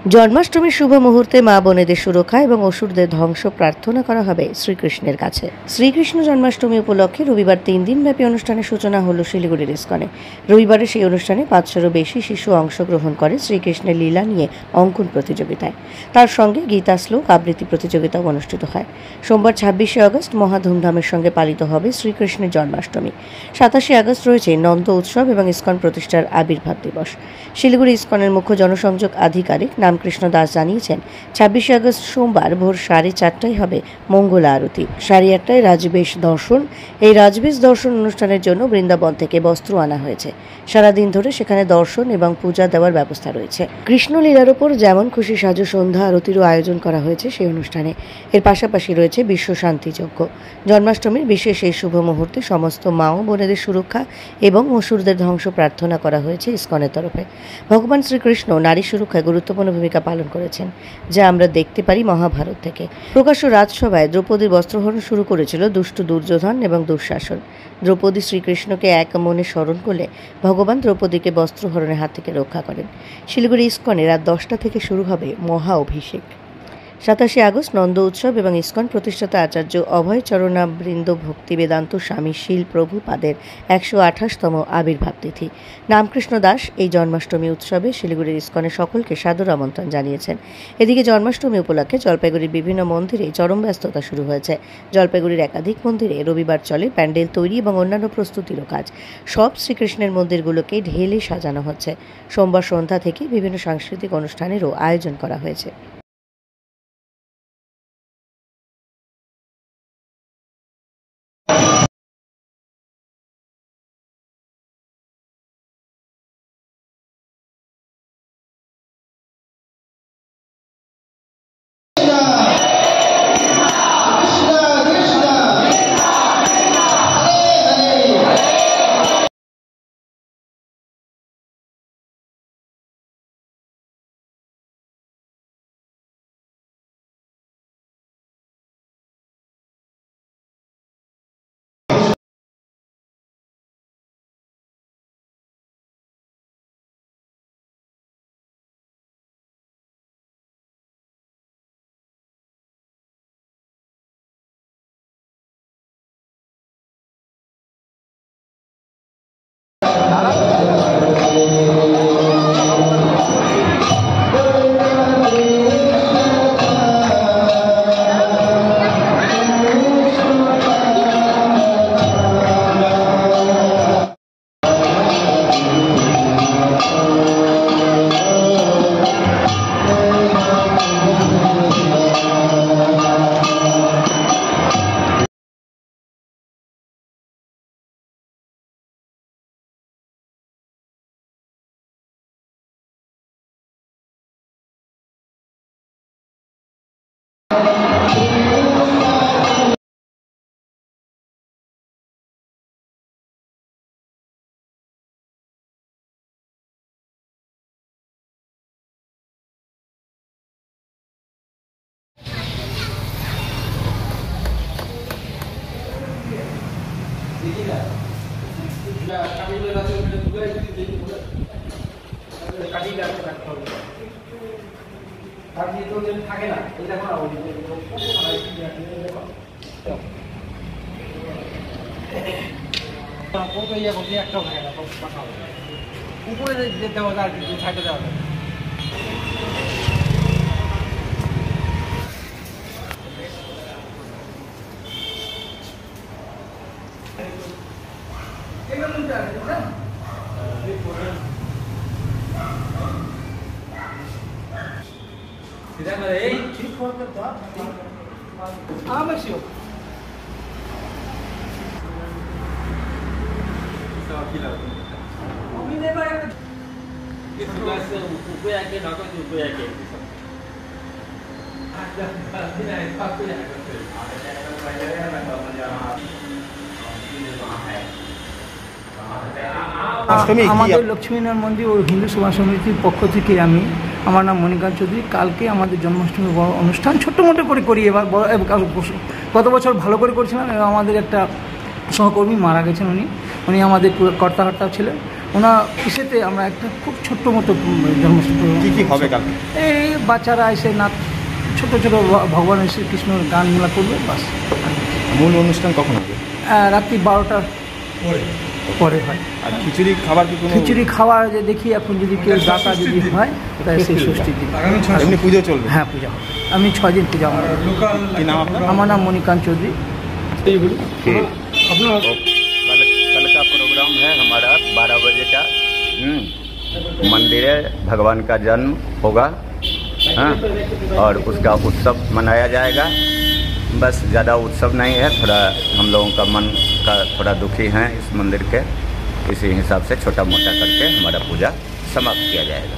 জন্মাষ্টমীর শুভ মুহূর্তে মা বোনেদের সুরক্ষা এবং অসুরদের ধ্বংস প্রার্থনা করা হবে শ্রীকৃষ্ণের কাছে। শ্রীকৃষ্ণ জন্মাষ্টমী উপলক্ষে রবিবার 3 দিনব্যাপী অনুষ্ঠানের সূচনা হলো শিলিগুড়ির ইস্কনে। রবিবারে সেই অনুষ্ঠানে 500-এরও বেশি শিশু অংশগ্রহণ করে শ্রীকৃষ্ণের লীলা নিয়ে অঙ্কন প্রতিযোগিতায়। তার সঙ্গে গীতা শ্লোক আবৃত্তি প্রতিযোগিতাও অনুষ্ঠিত হয়। সোমবার 26শে আগস্ট মহা ধুমধামের সঙ্গে পালিত হবে শ্রীকৃষ্ণের জন্মাষ্টমী। 27শে আগস্ট রয়েছে নন্দ উৎসব এবং ইস্কন প্রতিষ্ঠার আবির্ভাব দিবস। শিলিগুড়ি ইস্কনের মুখ্য জনসংযোগ আধিকারিক কৃষ্ণ দাস জানিয়েছেন, 26শে আগস্ট সোমবার ভোর 4:30টায় হবে মঙ্গলা আরতি। 8:30টায় রাজবেশ দর্শন। এই রাজবেশ দর্শন অনুষ্ঠানের জন্য বৃন্দাবন থেকে বস্ত্র আনা হয়েছে। সারাদিন ধরে সেখানে দর্শন এবং পূজা দেওয়ার ব্যবস্থা রয়েছে। কৃষ্ণলীলার ওপর যেমন খুশি সাজো সন্ধ্যা আরতিরও আয়োজন করা হয়েছে সেই অনুষ্ঠানে। এর পাশাপাশি রয়েছে বিশ্ব শান্তি যজ্ঞ। জন্মাষ্টমীর বিশেষ এই শুভ মুহূর্তে সমস্ত মা ও বোনেদের সুরক্ষা এবং অসুরদের ধ্বংস প্রার্থনা করা হয়েছে ইস্কনের তরফে। ভগবান শ্রীকৃষ্ণ নারী সুরক্ষায় গুরুত্বপূর্ণ ভূমিকা পালন করেছেন, যা আমরা দেখতে পারি মহাভারত থেকে। প্রকাশ্য রাজসভায় দ্রৌপদীর বস্ত্রহরণ শুরু করেছিল দুষ্ট দুর্যোধন এবং দুঃশাসন। দ্রৌপদী শ্রীকৃষ্ণকে এক মনে স্মরণ করলে ভগবান দ্রৌপদীকে বস্ত্রহরণের হাত থেকে রক্ষা করেন। শিলিগুড়ি ইস্কনে রাত 10টা থেকে শুরু হবে মহা অভিষেক। 27শে আগস্ট নন্দ উৎসব এবং ইস্কন প্রতিষ্ঠাতা আচার্য অভয় চরণাবৃন্দ ভক্তি বেদান্ত স্বামী শীল প্রভুপাদের 128তম আবির্ভাব তিথি। রামকৃষ্ণ দাস এই জন্মাষ্টমী উৎসবে শিলিগুড়ির ইস্কনের সকলকে সাদর আমন্ত্রণ জানিয়েছেন। এদিকে জন্মাষ্টমী উপলক্ষে জলপাইগুড়ির বিভিন্ন মন্দিরে চরম ব্যস্ততা শুরু হয়েছে। জলপাইগুড়ির একাধিক মন্দিরে রবিবার চলে প্যান্ডেল তৈরি এবং অন্যান্য প্রস্তুতিরও কাজ। সব শ্রীকৃষ্ণের মন্দিরগুলোকে ঢেলে সাজানো হচ্ছে। সোমবার সন্ধ্যা থেকে বিভিন্ন সাংস্কৃতিক অনুষ্ঠানেরও আয়োজন করা হয়েছে। উপরে দেওয়া যায় কিন্তু ছাইটে দেওয়া যায়। আমাদের লক্ষ্মীনারায়ণ মন্দির ও হিন্দু সভা সমিতির পক্ষ থেকে আমার নাম মণিকান্ত চৌধুরী। কালকে আমাদের জন্মাষ্টমী বড় অনুষ্ঠান ছোট্ট মোটো করে করি। এবার বড় গত বছর ভালো করে করেছিলাম এবং আমাদের একটা সহকর্মী মারা গেছেন। উনি আমাদের কর্তাহর্তা ছিলেন। ওনার ইসেতে আমরা একটা খুব ছোট্ট মতো জন্মাষ্টমী কি কি হবে কালকে? এই বাচ্চারা এসে নাচ ছোটো ছোটো ভগবানের শ্রীকৃষ্ণের গানগুলো করবে বাস। মূল অনুষ্ঠান কখন হবে? রাত্রি 12টার পরে হয়। আর খিচুড়ি খাবার কি কোনো? খিচুড়ি খাওয়া যে দেখি এখন যদি কেউ দাতা যদি হয় তাই সেই ষষ্ঠীর দিন। এমনি পুজো চলবে? হ্যাঁ, পূজা হবে। আমি 6 দিন পূজা হবে। কি নাম আপনার? আমার নাম মণিকান্ত চৌধুরী। कल का प्रोग्राम है हमारा 12 बजे का। मंदिर है, भगवान का जन्म होगा, हाँ, और उसका उत्सव मनाया जाएगा। बस ज़्यादा उत्सव नहीं है, थोड़ा हम लोगों का मन का थोड़ा दुखी हैं इस मंदिर के, इसी हिसाब से छोटा मोटा करके हमारा पूजा समाप्त किया जाएगा।